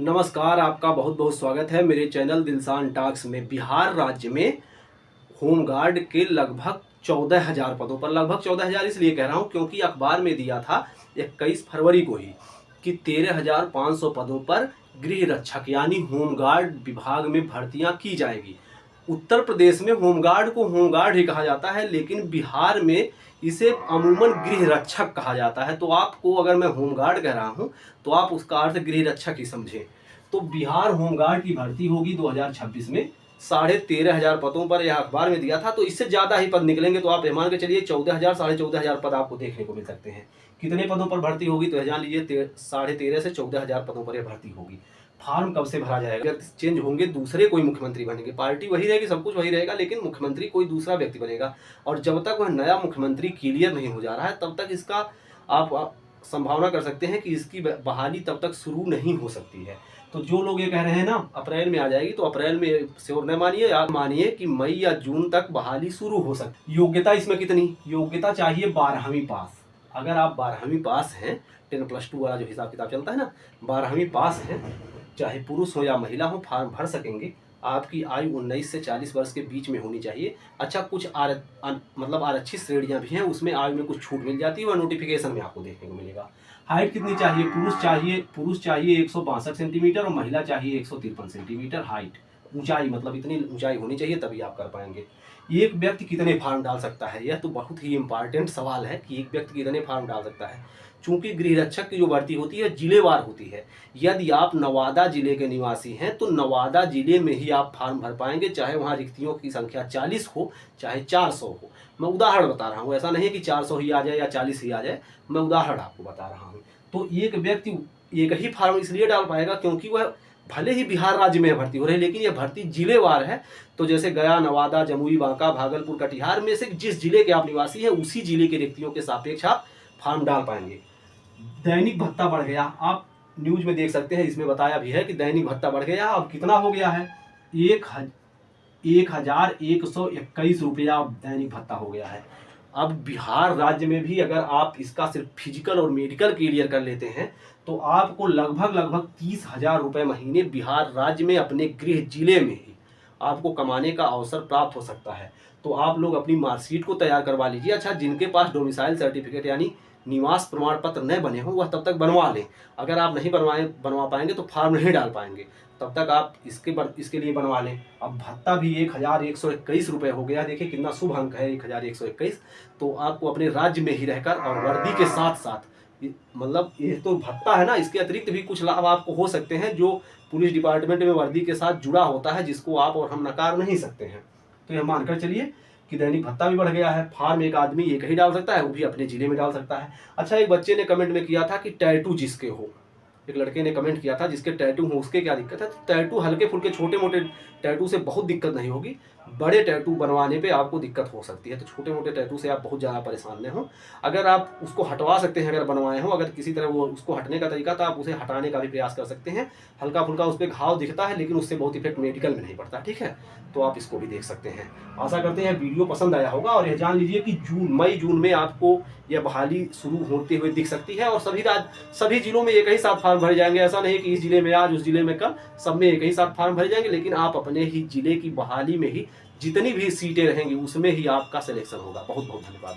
नमस्कार, आपका बहुत बहुत स्वागत है मेरे चैनल दिलसान टॉक्स में। बिहार राज्य में होमगार्ड के लगभग 14,000 पदों पर, लगभग 14,000 इसलिए कह रहा हूं क्योंकि अखबार में दिया था 21 फरवरी को ही कि 13,500 पदों पर गृह रक्षक यानी होमगार्ड विभाग में भर्तियां की जाएगी। उत्तर प्रदेश में होमगार्ड को होमगार्ड ही कहा जाता है, लेकिन बिहार में इसे अमूमन गृह रक्षक कहा जाता है। तो आपको अगर मैं होमगार्ड कह रहा हूं तो आप उसका अर्थ गृह रक्षक ही समझें। तो बिहार होमगार्ड की भर्ती होगी 2026 में 13,500 पदों पर, यह अखबार में दिया था। तो इससे ज़्यादा ही पद निकलेंगे, तो आप मान के चलिए 14,000 14,500 पद आपको देखने को मिल सकते हैं। कितने पदों पर भर्ती होगी तो जान लीजिए 13,500 से 14,000 पदों पर यह भर्ती होगी। फार्म कब से भरा जाएगा? चेंज होंगे, दूसरे कोई मुख्यमंत्री बनेंगे, पार्टी वही रहेगी, सब कुछ वही रहेगा, लेकिन मुख्यमंत्री कोई दूसरा व्यक्ति बनेगा। और जब तक वह नया मुख्यमंत्री क्लियर नहीं हो जा रहा है तब तक इसका आप संभावना कर सकते हैं कि इसकी बहाली तब तक शुरू नहीं हो सकती है। तो जो लोग ये कह रहे हैं ना अप्रैल में आ जाएगी, तो अप्रैल में श्योर न मानिए, या मानिए कि मई या जून तक बहाली शुरू हो सकती है। योग्यता इसमें कितनी? योग्यता चाहिए 12वीं पास। अगर आप 12वीं पास हैं, 10+2 वाला जो हिसाब किताब चलता है ना, 12वीं पास हैं, चाहे पुरुष हो या महिला हो, फॉर्म भर सकेंगे। आपकी आयु 19 से 40 वर्ष के बीच में होनी चाहिए। अच्छा, कुछ मतलब आरक्षित श्रेणियां भी हैं, उसमें आयु में कुछ छूट मिल जाती है, वह नोटिफिकेशन में आपको देखने को मिलेगा। हाइट कितनी चाहिए? पुरुष चाहिए 162 सेंटीमीटर और महिला चाहिए 153 सेंटीमीटर हाइट। ऊंचाई मतलब इतनी ऊंचाई होनी चाहिए, तभी आप कर पाएंगे। एक व्यक्ति कितने फार्म डाल सकता है? यह तो बहुत ही इंपॉर्टेंट सवाल है कि एक व्यक्ति कितने फार्म डाल सकता है। चूंकि गृह रक्षक की जो भर्ती होती है जिलेवार होती है। यदि आप नवादा जिले के निवासी हैं तो नवादा जिले में ही आप फार्म भर पाएंगे, चाहे वहाँ रिक्तियों की संख्या 40 हो चाहे 400 हो। मैं उदाहरण बता रहा हूँ, ऐसा नहीं है कि 400 ही आ जाए या 40 ही आ जाए, मैं उदाहरण आपको बता रहा हूँ। तो एक व्यक्ति एक ही फार्म इसलिए डाल पाएगा क्योंकि वह भले ही बिहार राज्य में भर्ती हो रही है, लेकिन यह भर्ती जिलेवार है। तो जैसे गया, नवादा, जमुई, बांका, भागलपुर, कटिहार में से जिस जिले के आप निवासी हैं उसी जिले के रिक्तियों के सापेक्ष आप फार्म डाल पाएंगे। दैनिक भत्ता बढ़ गया, आप न्यूज में देख सकते हैं, इसमें बताया भी है कि दैनिक भत्ता बढ़ गया। अब कितना हो गया है? 1,121 रुपया दैनिक भत्ता हो गया है। अब बिहार राज्य में भी अगर आप इसका सिर्फ फिजिकल और मेडिकल क्लियर कर लेते हैं तो आपको लगभग 30,000 रुपये महीने बिहार राज्य में अपने गृह जिले में ही आपको कमाने का अवसर प्राप्त हो सकता है। तो आप लोग अपनी मार्कशीट को तैयार करवा लीजिए। अच्छा, जिनके पास डोमिसाइल सर्टिफिकेट यानी निवास प्रमाण पत्र न बने हों वह तब तक बनवा लें। अगर आप नहीं बनवा पाएंगे तो फार्म नहीं डाल पाएंगे, तब तक आप इसके लिए बनवा लें। अब भत्ता भी 1,121 रुपये हो गया। देखिए कितना शुभ अंक है 1,121। तो आपको अपने राज्य में ही रहकर और वर्दी के साथ साथ, मतलब ये तो भत्ता है ना, इसके अतिरिक्त भी कुछ लाभ आपको हो सकते हैं जो पुलिस डिपार्टमेंट में वर्दी के साथ जुड़ा होता है, जिसको आप और हम नकार नहीं सकते हैं। तो यह मानकर चलिए कि दैनिक भत्ता भी बढ़ गया है। फार्म एक आदमी एक ही डाल सकता है, वो भी अपने जिले में डाल सकता है। अच्छा, एक बच्चे ने कमेंट में किया था कि टैटू जिसके हो, एक लड़के ने कमेंट किया था जिसके टैटू हो उसके क्या दिक्कत है? तो टैटू हल्के फुल्के छोटे मोटे टैटू से बहुत दिक्कत नहीं होगी, बड़े टैटू बनवाने पे आपको दिक्कत हो सकती है। तो छोटे मोटे टैटू से आप बहुत ज़्यादा परेशान न हो। अगर आप उसको हटवा सकते हैं, अगर बनवाए हो, अगर किसी तरह वो उसको हटने का तरीका, तो आप उसे हटाने का भी प्रयास कर सकते हैं। हल्का फुल्का उस पर घाव दिखता है, लेकिन उससे बहुत इफेक्ट मेडिकल में नहीं पड़ता, ठीक है? तो आप इसको भी देख सकते हैं। आशा करते हैं वीडियो पसंद आया होगा, और यह जान लीजिए कि मई जून में आपको यह बहाली शुरू होते हुए दिख सकती है। और सभी जिलों में एक ही साथ फार्म भरे जाएंगे। ऐसा नहीं कि इस जिले में आज उस जिले में कल, सब में एक ही साथ फार्म भरे जाएंगे, लेकिन आप अपने ही जिले की बहाली में ही जितनी भी सीटें रहेंगी उसमें ही आपका सिलेक्शन होगा। बहुत बहुत धन्यवाद।